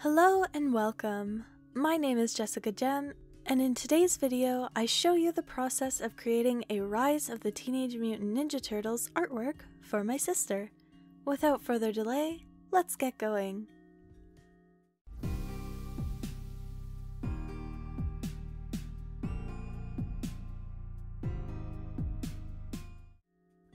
Hello and welcome. My name is Jessica Gem, and in today's video I show you the process of creating a Rise of the Teenage Mutant Ninja Turtles artwork for my sister. Without further delay, let's get going.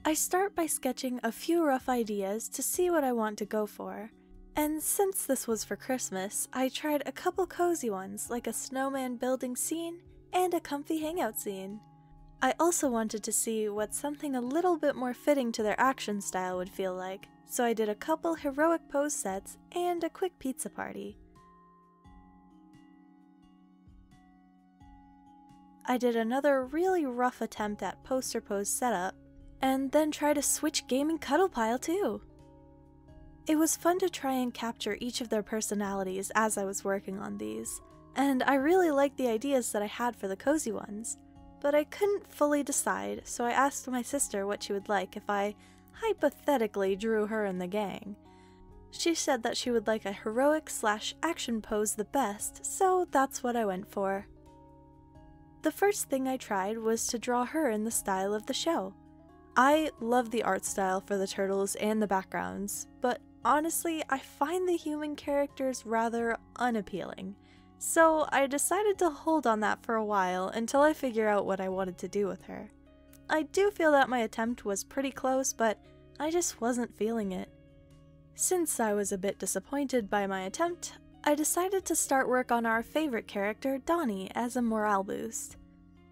I start by sketching a few rough ideas to see what I want to go for. And since this was for Christmas, I tried a couple cozy ones like a snowman building scene and a comfy hangout scene. I also wanted to see what something a little bit more fitting to their action style would feel like, so I did a couple heroic pose sets and a quick pizza party. I did another really rough attempt at poster pose setup, and then tried a Switch gaming cuddle pile too. It was fun to try and capture each of their personalities as I was working on these, and I really liked the ideas that I had for the cozy ones, but I couldn't fully decide, so I asked my sister what she would like if I hypothetically drew her in the gang. She said that she would like a heroic/action pose the best, so that's what I went for. The first thing I tried was to draw her in the style of the show. I love the art style for the turtles and the backgrounds, but honestly, I find the human characters rather unappealing, so I decided to hold on that for a while until I figure out what I wanted to do with her. I do feel that my attempt was pretty close, but I just wasn't feeling it. Since I was a bit disappointed by my attempt, I decided to start work on our favorite character, Donnie, as a morale boost.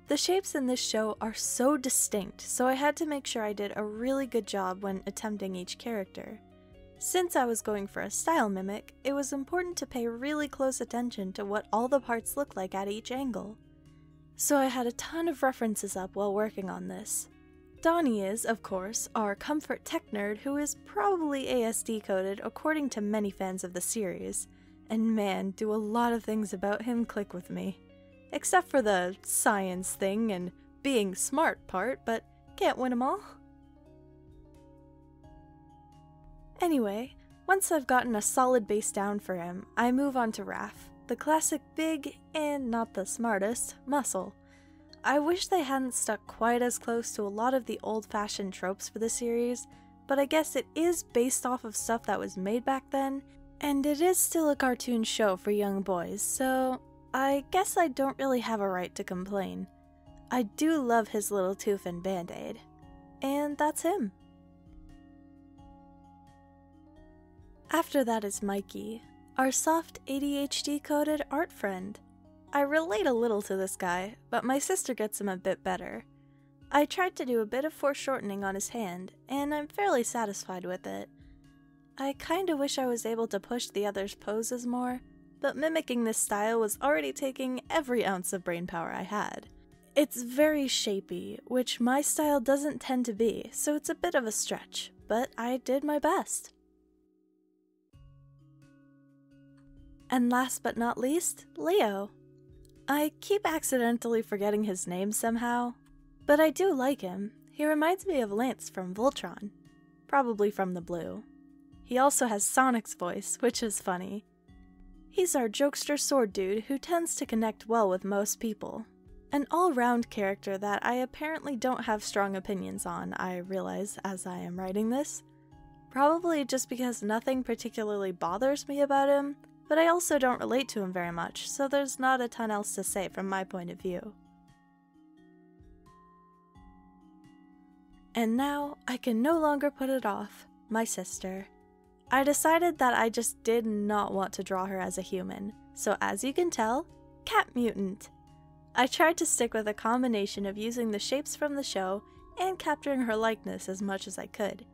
The shapes in this show are so distinct, so I had to make sure I did a really good job when attempting each character. Since I was going for a style mimic, it was important to pay really close attention to what all the parts look like at each angle. So I had a ton of references up while working on this. Donnie is, of course, our comfort tech nerd who is probably ASD coded according to many fans of the series, and man, do a lot of things about him click with me. Except for the science thing and being smart part, but can't win 'em all. Anyway, once I've gotten a solid base down for him, I move on to Raph, the classic big, and not the smartest, muscle. I wish they hadn't stuck quite as close to a lot of the old-fashioned tropes for the series, but I guess it is based off of stuff that was made back then, and it is still a cartoon show for young boys, so I guess I don't really have a right to complain. I do love his little tooth and band-aid. And that's him. After that is Mikey, our soft ADHD-coded art friend. I relate a little to this guy, but my sister gets him a bit better. I tried to do a bit of foreshortening on his hand, and I'm fairly satisfied with it. I kinda wish I was able to push the others' poses more, but mimicking this style was already taking every ounce of brainpower I had. It's very shapy, which my style doesn't tend to be, so it's a bit of a stretch, but I did my best. And last but not least, Leo. I keep accidentally forgetting his name somehow, but I do like him. He reminds me of Lance from Voltron, probably from the blue. He also has Sonic's voice, which is funny. He's our jokester sword dude who tends to connect well with most people. An all-round character that I apparently don't have strong opinions on, I realize as I am writing this. Probably just because nothing particularly bothers me about him, but I also don't relate to him very much, so there's not a ton else to say from my point of view. And now, I can no longer put it off, my sister. I decided that I just did not want to draw her as a human, so as you can tell, cat mutant. I tried to stick with a combination of using the shapes from the show and capturing her likeness as much as I could,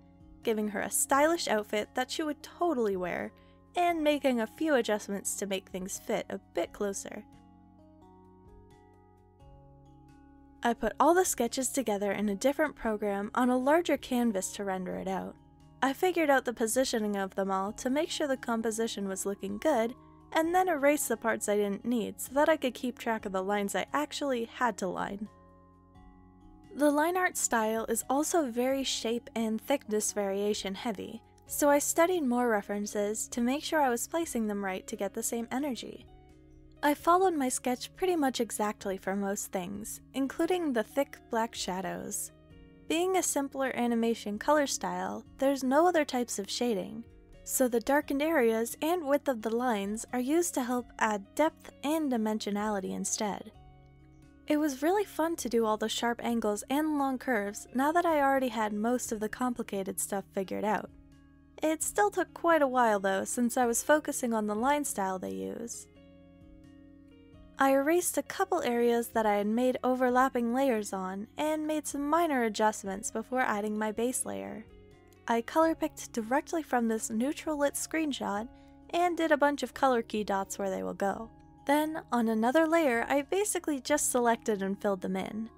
giving her a stylish outfit that she would totally wear, and making a few adjustments to make things fit a bit closer. I put all the sketches together in a different program on a larger canvas to render it out. I figured out the positioning of them all to make sure the composition was looking good, and then erased the parts I didn't need so that I could keep track of the lines I actually had to line. The line art style is also very shape and thickness variation heavy, So I studied more references to make sure I was placing them right to get the same energy. I followed my sketch pretty much exactly for most things, including the thick black shadows. Being a simpler animation color style, there's no other types of shading, so the darkened areas and width of the lines are used to help add depth and dimensionality instead. It was really fun to do all the sharp angles and long curves now that I already had most of the complicated stuff figured out. It still took quite a while though, since I was focusing on the line style they use. I erased a couple areas that I had made overlapping layers on, and made some minor adjustments before adding my base layer. I color picked directly from this neutral lit screenshot, and did a bunch of color key dots where they will go. Then, on another layer, I basically just selected and filled them in.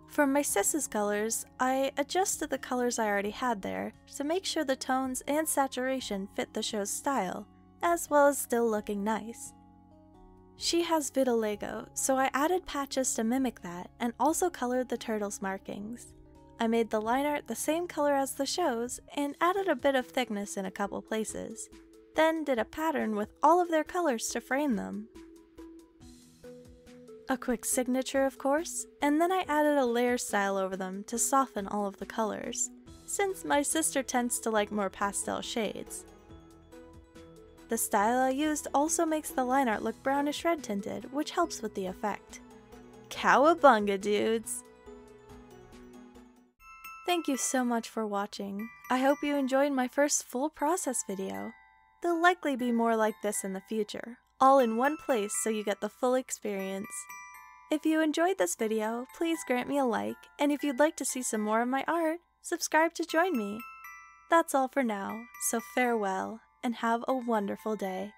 For my sis's colors, I adjusted the colors I already had there to make sure the tones and saturation fit the show's style, as well as still looking nice. She has vitiligo, so I added patches to mimic that and also colored the turtles' markings. I made the line art the same color as the show's and added a bit of thickness in a couple places, then did a pattern with all of their colors to frame them. A quick signature, of course, and then I added a layer style over them to soften all of the colors, since my sister tends to like more pastel shades. The style I used also makes the line art look brownish red tinted, which helps with the effect. Cowabunga, dudes! Thank you so much for watching. I hope you enjoyed my first full process video. There'll likely be more like this in the future, all in one place so you get the full experience. If you enjoyed this video, please grant me a like, and if you'd like to see some more of my art, subscribe to join me. That's all for now, so farewell, and have a wonderful day.